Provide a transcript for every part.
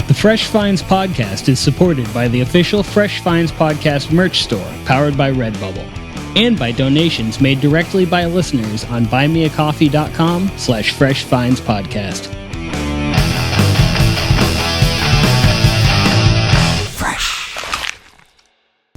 The Fresh Finds Podcast is supported by the official Fresh Finds Podcast merch store, powered by Redbubble, and by donations made directly by listeners on buymeacoffee.com/freshfindspodcast.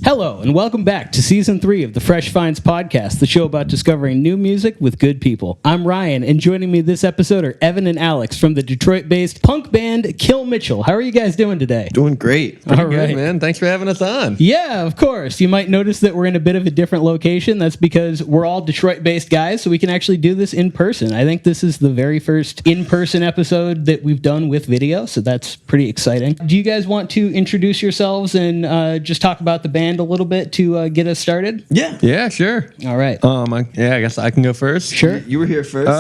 Hello, and welcome back to Season 3 of the Fresh Finds Podcast, the show about discovering new music with good people. I'm Ryan, and joining me this episode are Evan and Alex from the Detroit-based punk band Kill Mitchell. How are you guys doing today? Doing great. Pretty good, man. Thanks for having us on. Yeah, of course. You might notice that we're in a bit of a different location. That's because we're all Detroit-based guys, so we can actually do this in person. I think this is the very first in-person episode that we've done with video, so that's pretty exciting. Do you guys want to introduce yourselves and just talk about the band a little bit to get us started? Yeah, sure. All right. I guess I can go first. Sure. You were here first.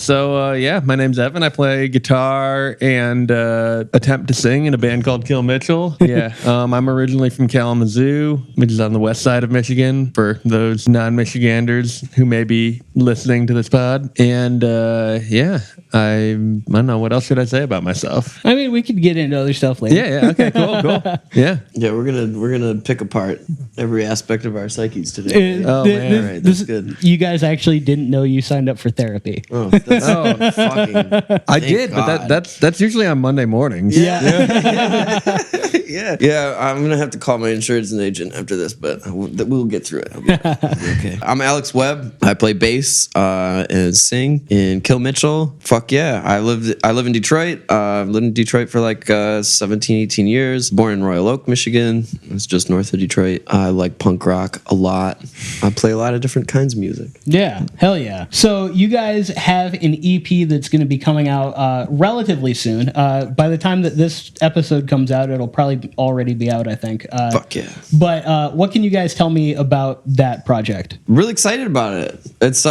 So my name's Evan. I play guitar and attempt to sing in a band called Kill Mitchell. Yeah. I'm originally from Kalamazoo, which is on the west side of Michigan, for those non-Michiganders who may be listening to this pod. And I don't know, what else should I say about myself? I mean, we could get into other stuff later. Yeah. Okay, cool. Yeah. Yeah, we're gonna pick apart every aspect of our psyches today. Man. All right, that's good. You guys actually didn't know you signed up for therapy. Oh, that's fucking. I did, God. but that's usually on Monday mornings. Yeah. Yeah. I'm gonna have to call my insurance agent after this, but we'll get through it. I'll be okay. I'm Alex Webb. I play bass and sing in Kill Mitchell. Fuck yeah. I live in Detroit. I've lived in Detroit for like 17, 18 years. Born in Royal Oak, Michigan. It's just north of Detroit. I like punk rock a lot. I play a lot of different kinds of music. Yeah, hell yeah. So you guys have an EP that's going to be coming out relatively soon. By the time that this episode comes out, it'll probably already be out, I think. Fuck yeah. But what can you guys tell me about that project? Really excited about it. It's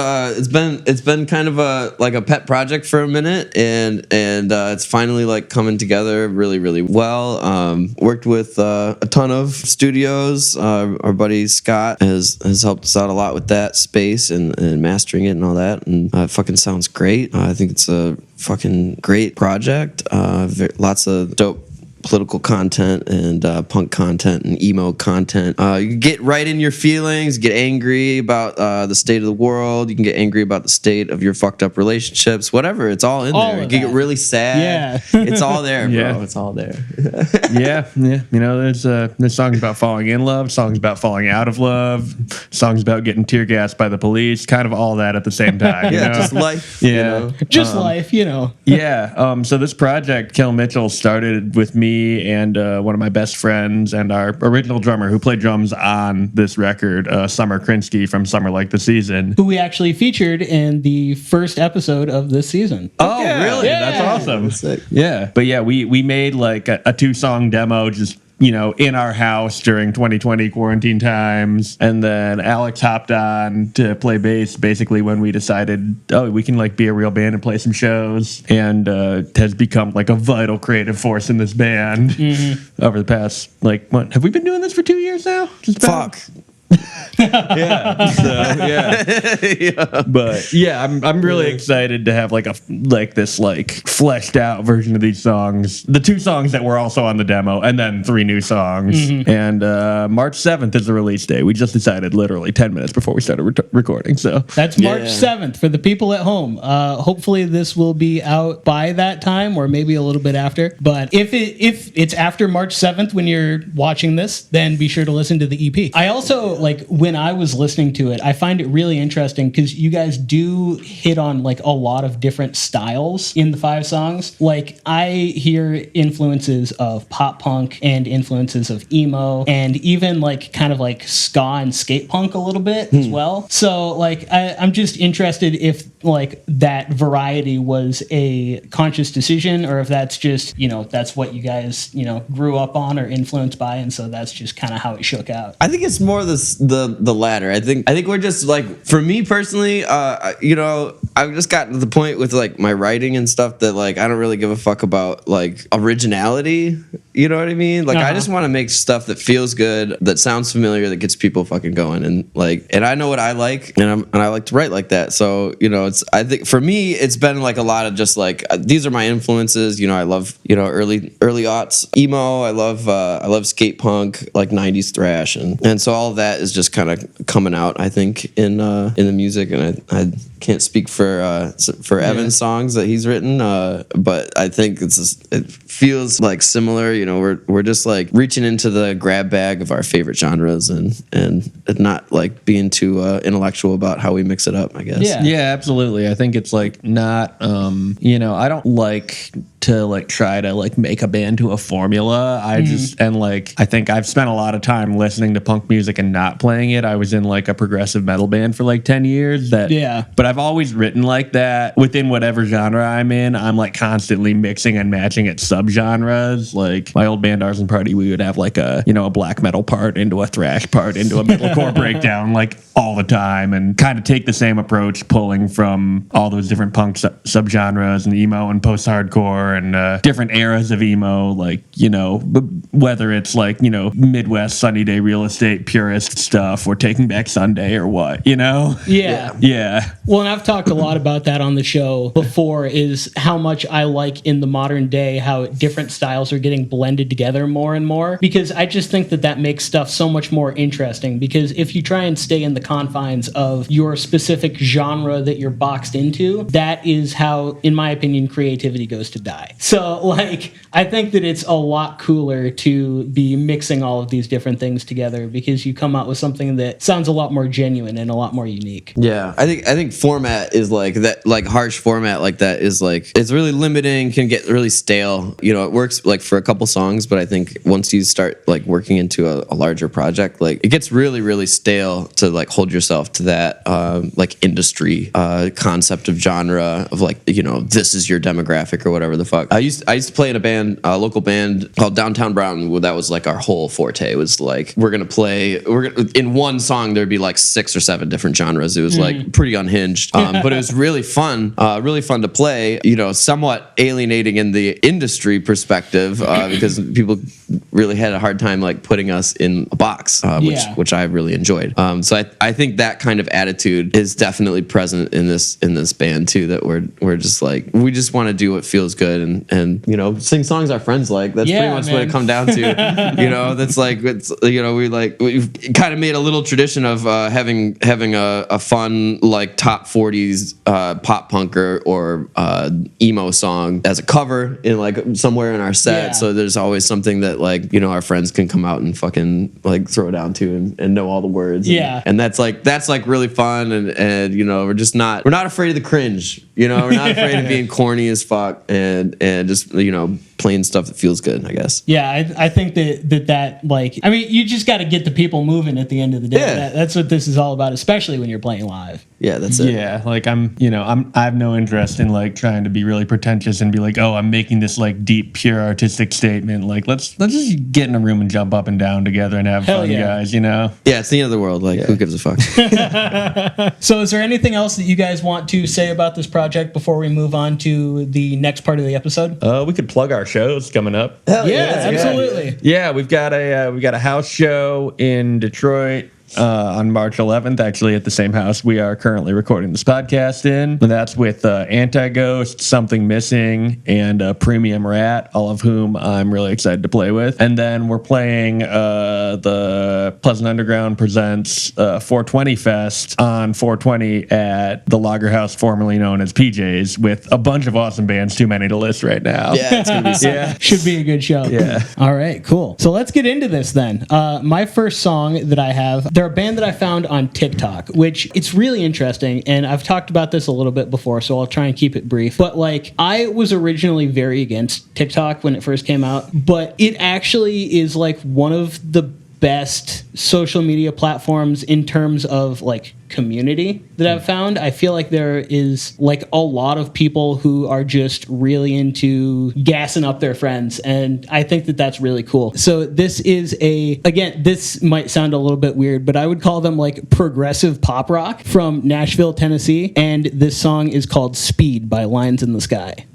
been kind of a pet project for a minute, and it's finally like coming together really, really well. Worked with a ton of studios. Our buddy Scott has helped us out a lot with that space and mastering it and all that, and it fucking sounds great. I think it's a fucking great project. Lots of dope political content and punk content and emo content. You can get right in your feelings, get angry about the state of the world. You can get angry about the state of your fucked up relationships, whatever. It's all in there. You can get really sad. Yeah. It's all there, bro. Yeah. It's all there. Yeah. You know, there's songs about falling in love, songs about falling out of love, songs about getting tear gassed by the police, kind of all that at the same time. Yeah, you know? just life. Yeah. You know? Just life, you know. Yeah. So this project, Kill Mitchell, started with me and one of my best friends and our original drummer who played drums on this record, Summer Krinsky from Summer Like the Season. Who we actually featured in the first episode of this season. Oh, yeah. really? Yeah. That's awesome. That's sick. Yeah. But yeah, we made like a 2-song demo just, you know, in our house during 2020 quarantine times. And then Alex hopped on to play bass basically when we decided, we can like be a real band and play some shows, and has become like a vital creative force in this band over the past, like, what, have we been doing this for 2 years now? Just about? Fuck. Yeah. So, yeah. But yeah, I'm really excited to have like this fleshed out version of these songs. The 2 songs that were also on the demo, and then 3 new songs. And March 7th is the release day. We just decided literally 10 minutes before we started recording. So That's March 7th for the people at home. Hopefully this will be out by that time, or maybe a little bit after. But if it's after March 7th when you're watching this, then be sure to listen to the EP. I also, like, when I was listening to it, I find it really interesting because you guys do hit on like a lot of different styles in the 5 songs. Like, I hear influences of pop punk and influences of emo, and even like kind of like ska and skate punk a little bit as well. So like I'm just interested if like that variety was a conscious decision, or if that's just, you know, that's what you guys, you know, grew up on or influenced by, and so that's just kind of how it shook out. I think it's more the the latter. I think we're just like, for me personally, I've just gotten to the point with like my writing and stuff that like I don't really give a fuck about like originality. You know what I mean? Like I just want to make stuff that feels good, that sounds familiar, that gets people fucking going, and I know what I like, and I like to write like that. So I think for me it's been like a lot of just like these are my influences. I love early aughts emo. I love skate punk, like 90s thrash, and so all of that is just kind of coming out, I think, in the music. And I can't speak for Evan's songs that he's written, but I think it feels like similar. We're just like reaching into the grab bag of our favorite genres and not like being too intellectual about how we mix it up, I guess. Yeah, absolutely. I think it's like not I don't like to like try to like make a band to a formula. I think I've spent a lot of time listening to punk music and not playing it. I was in like a progressive metal band for like 10 years but I've always written like that within whatever genre I'm in. I'm like constantly mixing and matching at subgenres. Like my old band Arson Party, we would have like a black metal part into a thrash part into a metalcore breakdown like all the time, and kind of take the same approach, pulling from all those different punk subgenres and emo and post-hardcore and different eras of emo, like whether it's like Midwest Sunny Day Real Estate purist stuff or Taking Back Sunday or what. Yeah. Well, and I've talked a lot about that on the show before, is how much I like in the modern day how different styles are getting blended together more and more, because I just think that makes stuff so much more interesting. Because if you try and stay in the confines of your specific genre that you're boxed into, that is how, in my opinion, creativity goes to die. So like I think that it's a lot cooler to be mixing all of these different things together, because you come out with something that sounds a lot more genuine and a lot more unique. Yeah, I think format is like that, like harsh format like that is like, it's really limiting, can get really stale. It works like for a couple songs, but I think once you start like working into a larger project, like it gets really, really stale to like hold yourself to that like industry concept of genre of like, this is your demographic or whatever the fuck. I used to play in a local band called Downtown Brown. That was like our whole forte. It was like in one song there'd be like 6 or 7 different genres. It was like pretty unhinged, but it was really fun to play. Somewhat alienating in the industry perspective, because people really had a hard time like putting us in a box, which I really enjoyed. So I think that kind of attitude is definitely present in this band too. That we're just like, we just want to do what feels good and sing songs our friends like. That's pretty much what it come down to. That's like we've kind of made a little tradition of having a fun like top 40s pop punk or emo song as a cover in like somewhere in our set. So there's always something that like our friends can come out and fucking like throw down to and know all the words. And that's like really fun, and we're not afraid of the cringe. We're not afraid of being corny as fuck and just playing stuff that feels good, I guess. I think that like, I mean, you just got to get the people moving at the end of the day. That's what this is all about, especially when you're playing live. Yeah, that's it. Yeah, like I have no interest in like trying to be really pretentious and be like, oh, I'm making this like deep, pure artistic statement. Like let's just get in a room and jump up and down together and have fun, guys. Yeah, it's the end of the world. Like, who gives a fuck? So, is there anything else that you guys want to say about this project before we move on to the next part of the episode? We could plug our shows coming up. Hell yeah, absolutely. Yeah, we've got a house show in Detroit on March 11th, actually at the same house we are currently recording this podcast in. And that's with Anti-Ghost, Something Missing, and Premium Rat, all of whom I'm really excited to play with. And then we're playing the Pleasant Underground Presents 420 Fest on 420 at the Lager House, formerly known as PJ's, with a bunch of awesome bands, too many to list right now. Yeah, it's going to be sick. Should be a good show. Yeah. All right, cool. So let's get into this then. My first song that I have, they're a band that I found on TikTok, which it's really interesting, and I've talked about this a little bit before, so I'll try and keep it brief. But like, I was originally very against TikTok when it first came out, but it actually is like one of the best social media platforms in terms of like community that I've found. I feel like there is like a lot of people who are just really into gassing up their friends, and I think that that's really cool. So this is again, this might sound a little bit weird, but I would call them like progressive pop rock from Nashville, Tennessee, and this song is called Speed by Lines in the Sky.